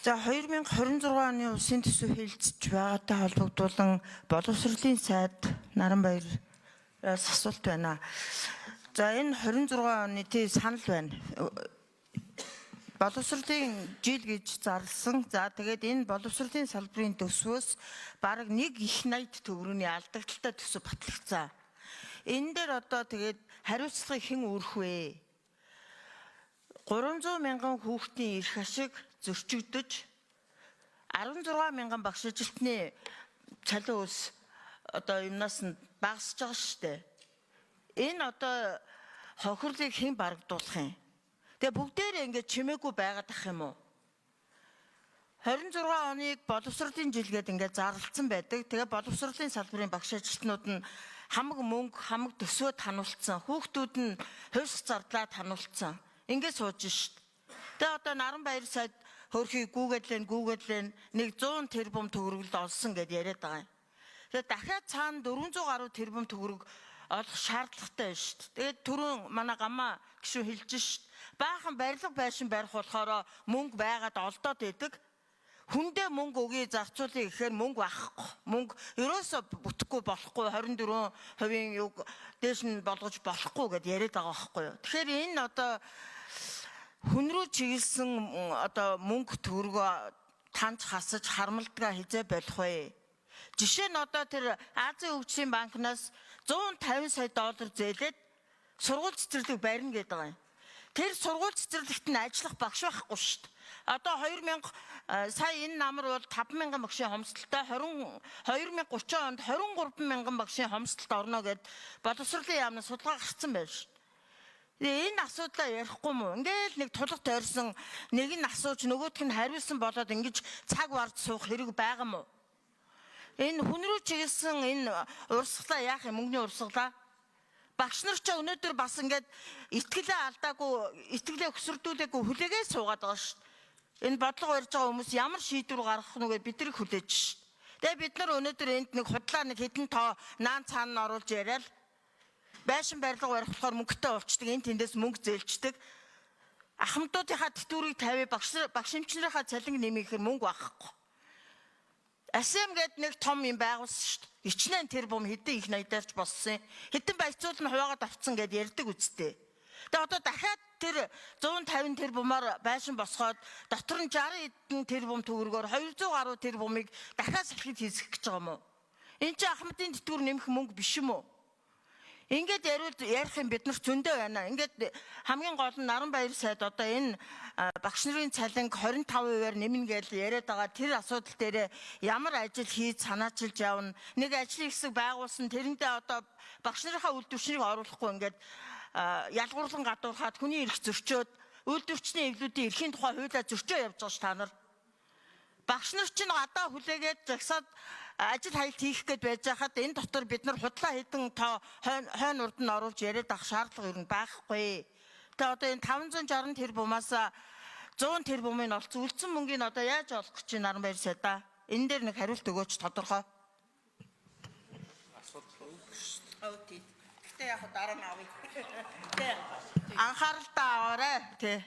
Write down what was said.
За 2026 оны улсын төсөв хэлэлцэж байгаатай холбогдуулан боловсролын сайд Наранбаяраас асуулт байна. За энэ 26 оны санал байна. Боловсролын жил гэж зарласан. За тэгээд энэ боловсролын салбарын төсвөөс бараг 1 их 80 төгрөгийн алдагдaltaй төсөв батлагдсан. Энэ дээр одоо тэгээд хариуцлагыг хэн өрөх вэ? 300 мянган хүүхдийн эрх ашиг зөрчигдөж 16 мянган багш ажилтны цалин ус одоо юмнаас нь багасж байгаа шүү дээ. Энэ одоо хохирлыг хэн барагдуулах юм? Тэгээ бүгдээрээ ингэж чимээгүй байгаад ах юм уу? 26 оныг боловсролын жил гээд ингэж зарлцсан байдаг. Тэгээ боловсролын салбарын багш ажилтнууд нь хамаг мөнгө, хамаг төсвөө тануулцсан. Хүүхдүүд нь хувьсах зардлаа тануулцсан. Ингээд сууж шít. Тэгээ одоо Наранбаяр сайд хөрхийг гүүгээд 100 тэрбум төгрөг олсон гэд яриад байгаа юм. Тэгээ дахиад цаана 400 гаруй тэрбум төгрөг олох шаардлагатай байна шít. Тэгээд түрүүн манай гамаа гişүн хэлж шít. Баахан барилга байшин барих болохоор мөнгө байгаад олдоод идэг. Хүндээ мөнгө өгье зарцуулъя гэхээр мөнгө авахгүй. Мөнгө ерөөсө бүтэхгүй болохгүй 24% юг дээш нь болгож болохгүй гэд яриад байгаа байхгүй юу. Тэгэхээр энэ одоо хүн рүү чиглэсэн одоо мөнгө төгрөгөө таньж хасаж харамлдгаа хизээ болох вэ? Жишээ нь одоо тэр Азийн хөгжлийн банкнаас 150 сая доллар зээлээд сургууль цэцэрлэг барина гэдэг байгаа юм. Тэр сургууль цэцэрлэгт нь ажиллах багш байхгүй шүү дээ. Одоо 2000 сая энэ намар бол 5000 багшийн хомсдолтой 2030 онд 23 мянган багшийн хомсдолд орно гэд боловсролын яамны судалгаа гарсан байна шүү. Энэ асуудлаа ярихгүй мүү? Ингээл нэг тулах тойрсон нэг нь асууж нөгөөх нь хариулсан болоод ингэж цаг барж суух хэрэг байгаа мó? Энэ хүн рүү чиглэсэн энэ урсгалаа яах юм? Мөнгөний урсгалаа. Багш нар ч өнөөдөр бас ингээд итгэлээ алдаагүй, итгэлээ өсөрдүүлээгүй хүлээгээ суугаад байгаа шүү. Энэ бодлого барьж байгаа хүмүүс ямар шийдвэр гаргах нүгэ бидрийг хүлээж шүү. Тэгээ бид нар өнөөдөр энд нэг худлаа нэг хэдэн тоо наан цаана оруулж яриад байшин барилга барих болохоор мөнгөтэй болчдөг. Энэ тэндээс мөнгө зээлждэг. Ахмадуудынхаа тэтгүүрийг тавиа багш эмчнэрийнхаа цалин нэмэхээр мөнгө авахгүй. АСМ гээд нэг том юм байгуулсан шүү дээ. Ичнээн тэрбум хэдэн их 80-аарч болсон. Хэдэн баяцуул нь хуваагаад авцсан гэд ярьдаг үсттэй. Тэгээ одоо дахиад тэр 150 тэрбумаар байшин босгоод дотор нь 60 хэдэн тэрбум төгрөгөөр 200 гаруй тэрбумыг дахиад салхид хийсгэх гэж байгаа юм уу? Энд чинь Ахмадын тэтгүүр нэмэх мөнгө биш юм уу? Ингээд ярих юм бид нар зөндөө байна. Ингээд хамгийн гол нь Наранбаяр сайд одоо энэ багш нарын цалинг 25%-аар нэмнэ гэж яриад байгаа. Тэр асуудал дээр ямар ажил хийж санаачилж явна. Нэг ажлын хэсэг байгуулсан тэрэндээ одоо багш нарынхаа үйлдвэрчнийг оруулахгүй ингээд ялгуурлан гадуурхаад хүний эрх зөрчөөд үйлдвэрчний эвлүүдийн эрхийн тухай хуулиа зөрчөө явж байгаа ш та нар. Багш нар чинь гадаа хүлээгээд загсаад ажил хаялт хийх гээд байж хаад энэ дотор бид нар худлаа хэдэн тоо хойно урд нь оруулж яриад авах шаардлага юу байхгүй. Тэгээ одоо энэ 560 тэрбумаас 100 тэрбумын олцсон үлдсэн мөнгөний одоо яаж олох гэж байна Наранбаяр сайдаа? Энэ дээр нэг хариулт өгөөч тодорхой. Гэтэ яг дараа нь авъя. Анхаарал та аваарай тий.